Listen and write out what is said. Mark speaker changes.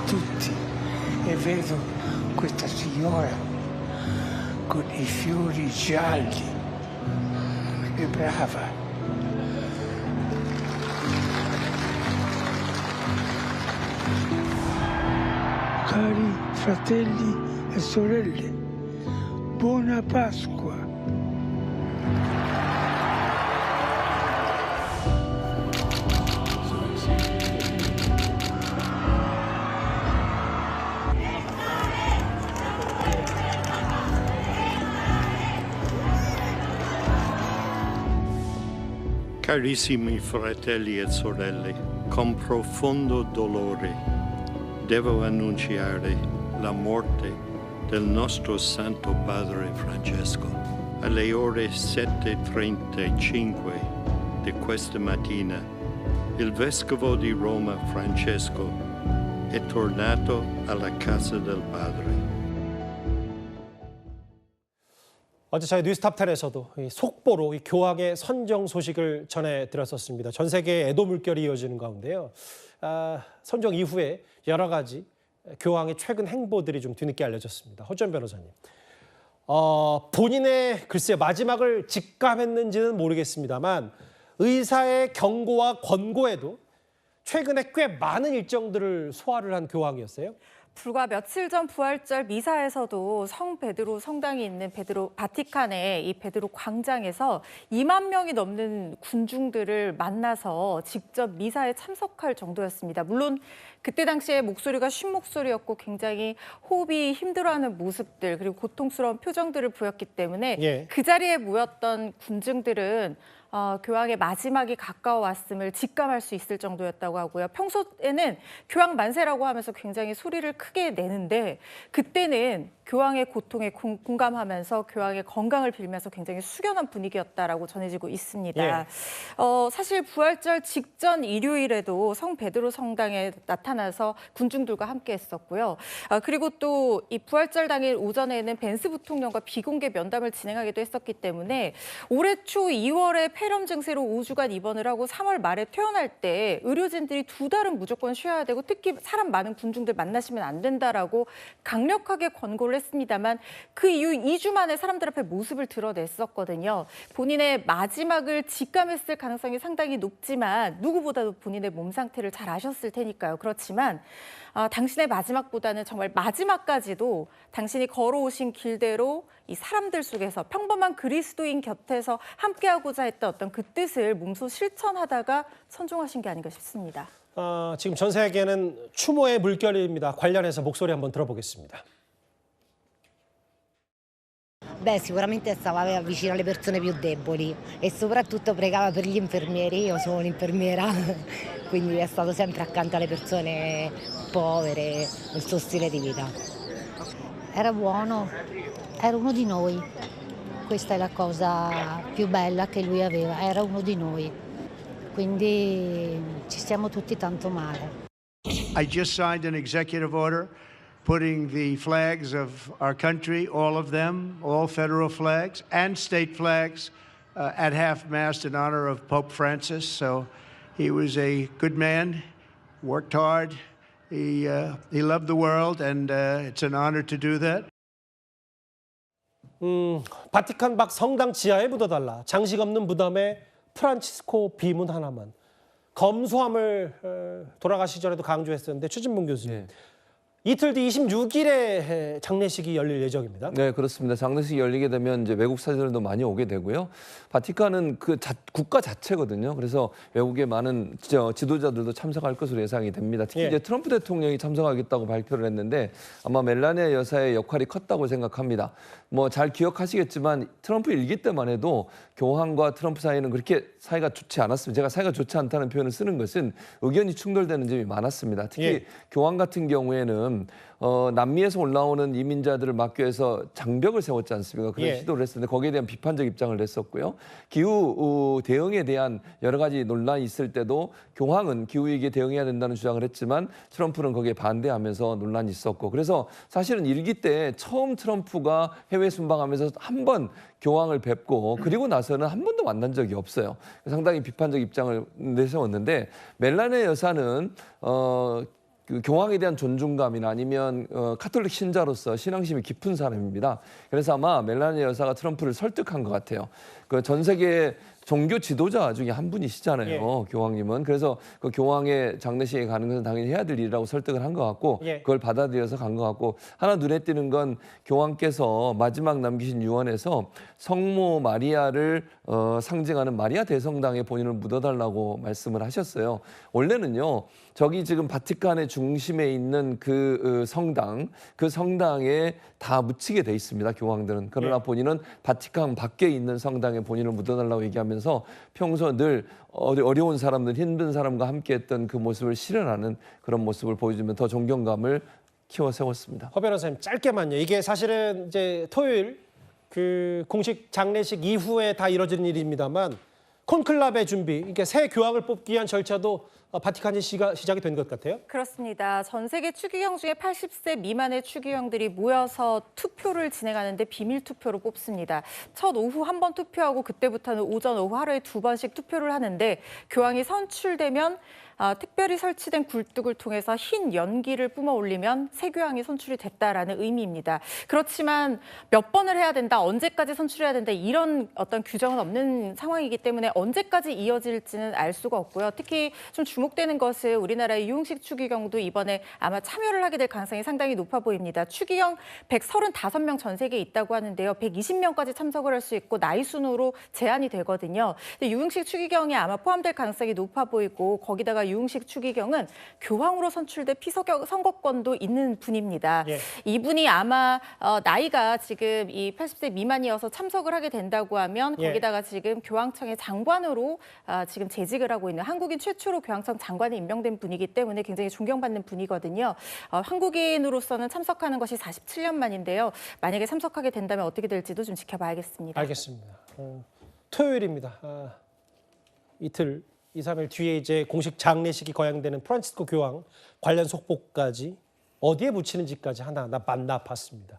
Speaker 1: tutti e vedo questa signora con i fiori gialli. È brava. Cari fratelli e sorelle, buona Pasqua.
Speaker 2: Carissimi fratelli e sorelle, con profondo dolore devo annunciare la morte del nostro Santo Padre Francesco. Alle ore 7:35 di questa mattina, il Vescovo di Roma Francesco è tornato alla casa del Padre.
Speaker 3: 어제 저희 뉴스탑10에서도 속보로 교황의 선정 소식을 전해드렸었습니다. 전 세계에 애도 물결이 이어지는 가운데요. 선정 이후에 여러 가지 교황의 최근 행보들이 좀 뒤늦게 알려졌습니다. 허주연 변호사님. 본인의 글쎄 마지막을 직감했는지는 모르겠습니다만 의사의 경고와 권고에도 최근에 꽤 많은 일정들을 소화를 한 교황이었어요.
Speaker 4: 불과 며칠 전 부활절 미사에서도 성 베드로 성당이 있는 바티칸의 이 베드로 광장에서 2만 명이 넘는 군중들을 만나서 직접 미사에 참석할 정도였습니다. 물론 그때 당시에 목소리가 쉰 목소리였고 굉장히 호흡이 힘들어하는 모습들 그리고 고통스러운 표정들을 보였기 때문에 그 자리에 모였던 군중들은 교황의 마지막이 가까워왔음을 직감할 수 있을 정도였다고 하고요. 평소에는 교황 만세라고 하면서 굉장히 소리를 크게 내는데 그때는 교황의 고통에 공감하면서 교황의 건강을 빌면서 굉장히 숙연한 분위기였다라고 전해지고 있습니다. 사실 부활절 직전 일요일에도 성 베드로 성당에 나타나서 군중들과 함께 했었고요. 그리고 또 이 부활절 당일 오전에는 벤스 부통령과 비공개 면담을 진행하기도 했었기 때문에 올해 초 2월에 폐렴 증세로 5주간 입원을 하고 3월 말에 퇴원할 때 의료진들이 2달은 무조건 쉬어야 되고 특히 사람 많은 군중들 만나시면 안 된다라고 강력하게 권고를 했습니다만 그 이후 2주 만에 사람들 앞에 모습을 드러냈었거든요. 본인의 마지막을 직감했을 가능성이 상당히 높지만 누구보다도 본인의 몸 상태를 잘 아셨을 테니까요. 그렇지만 당신의 마지막보다는 정말 마지막까지도 당신이 걸어오신 길대로 이 사람들 속에서 평범한 그리스도인 곁에서 함께하고자 했던 어떤 그 뜻을 몸소 실천하다가 선종하신 게 아닌가 싶습니다.
Speaker 3: 지금 전 세계는 추모의 물결입니다. 관련해서 목소리 한번 들어보겠습니다.
Speaker 5: Beh, sicuramente stava vicino alle persone più deboli e soprattutto pregava per gli infermieri. Io sono un'infermiera, quindi è stato sempre accanto alle persone povere, nel suo stile di vita. Era buono, era uno di noi. Questa è la cosa più bella che lui aveva, era uno di noi. Quindi ci stiamo tutti tanto male.
Speaker 6: I just signed an executive order putting the flags of our country, all of them, all federal flags and state flags at half-mast in honor of Pope Francis. So he was a good man, worked hard, he loved the world, and it's an honor to do that.
Speaker 3: 바티칸 밖 성당 지하에 묻어달라. 장식 없는 무덤에 프란치스코 비문 하나만. 검소함을 돌아가시기 전에도 강조했었는데 최진봉 교수님. 이틀 뒤 26일에 장례식이 열릴 예정입니다.
Speaker 7: 네, 그렇습니다. 장례식이 열리게 되면 이제 외국 사진들도 많이 오게 되고요. 바티칸은 국가 자체거든요. 그래서 외국의 많은 지도자들도 참석할 것으로 예상이 됩니다. 특히 이제 트럼프 대통령이 참석하겠다고 발표를 했는데 아마 멜라니아 여사의 역할이 컸다고 생각합니다. 뭐 잘 기억하시겠지만 트럼프 일기 때만 해도 교황과 트럼프 사이는 그렇게 사이가 좋지 않았습니다. 제가 사이가 좋지 않다는 표현을 쓰는 것은 의견이 충돌되는 점이 많았습니다. 특히 교황 같은 경우에는 남미에서 올라오는 이민자들을 막기 위해서 장벽을 세웠지 않습니까? 그런 시도를 했었는데 거기에 대한 비판적 입장을 냈었고요. 기후 대응에 대한 여러 가지 논란이 있을 때도 교황은 기후위기에 대응해야 된다는 주장을 했지만 트럼프는 거기에 반대하면서 논란이 있었고 그래서 사실은 일기 때 처음 트럼프가 해외 순방하면서 한 번 교황을 뵙고 그리고 나서는 한 번도 만난 적이 없어요. 상당히 비판적 입장을 내세웠는데 멜라니아 여사는 그 교황에 대한 존중감이나 아니면 카톨릭 신자로서 신앙심이 깊은 사람입니다. 그래서 아마 멜라니아 여사가 트럼프를 설득한 것 같아요. 그 전 세계 종교 지도자 중에 한 분이시잖아요,
Speaker 3: 예.
Speaker 7: 교황님은. 그래서 그 교황의 장례식에 가는 것은 당연히 해야 될 일이라고 설득을 한 것 같고,
Speaker 3: 예.
Speaker 7: 그걸 받아들여서 간 것 같고, 하나 눈에 띄는 건 교황께서 마지막 남기신 유언에서 성모 마리아를 상징하는 마리아 대성당에 본인을 묻어달라고 말씀을 하셨어요. 원래는요, 저기 지금 바티칸의 중심에 있는 그 성당, 그 성당에 다 묻히게 돼 있습니다, 교황들은. 그러나
Speaker 3: 예.
Speaker 7: 본인은 바티칸 밖에 있는 성당에 본인을 묻어달라고 얘기하면서 평소 늘 어려운 사람들, 힘든 사람과 함께했던 그 모습을 실현하는 그런 모습을 보여주면 더 존경감을 키워 세웠습니다.
Speaker 3: 허 변호사님 짧게만요. 이게 사실은 이제 토요일 그 공식 장례식 이후에 다 이뤄지는 일입니다만 콘클라베 준비, 이게 새 교황을 뽑기 위한 절차도 바티칸이 시작이 된 것 같아요.
Speaker 4: 그렇습니다. 전 세계 추기경 중에 80세 미만의 추기경들이 모여서 투표를 진행하는데 비밀 투표로 뽑습니다. 첫 오후 한 번 투표하고 그때부터는 오전, 오후 하루에 2번씩 투표를 하는데 교황이 선출되면 특별히 설치된 굴뚝을 통해서 흰 연기를 뿜어 올리면 새 교황이 선출이 됐다라는 의미입니다. 그렇지만 몇 번을 해야 된다, 언제까지 선출해야 된다 이런 어떤 규정은 없는 상황이기 때문에 언제까지 이어질지는 알 수가 없고요. 특히 좀 주목되는 것은 우리나라의 유흥식 추기경도 이번에 아마 참여를 하게 될 가능성이 상당히 높아 보입니다. 추기경 135명 전 세계에 있다고 하는데요. 120명까지 참석을 할 수 있고 나이 순으로 제한이 되거든요. 근데 유흥식 추기경이 아마 포함될 가능성이 높아 보이고 거기다가 유흥식 추기경은 교황으로 선출돼 피선거권도 있는 분입니다.
Speaker 3: 예.
Speaker 4: 이분이 아마 나이가 지금 이 80세 미만이어서 참석을 하게 된다고 하면
Speaker 3: 예.
Speaker 4: 거기다가 지금 교황청의 장관으로 지금 재직을 하고 있는 한국인 최초로 교황청 장관에 임명된 분이기 때문에 굉장히 존경받는 분이거든요. 한국인으로서는 참석하는 것이 47년 만인데요. 만약에 참석하게 된다면 어떻게 될지도 좀 지켜봐야겠습니다.
Speaker 3: 알겠습니다. 토요일입니다. 이틀, 2, 3일 뒤에 이제 공식 장례식이 거행되는 프란치스코 교황 관련 속보까지 어디에 묻히는지까지 하나 만나봤습니다.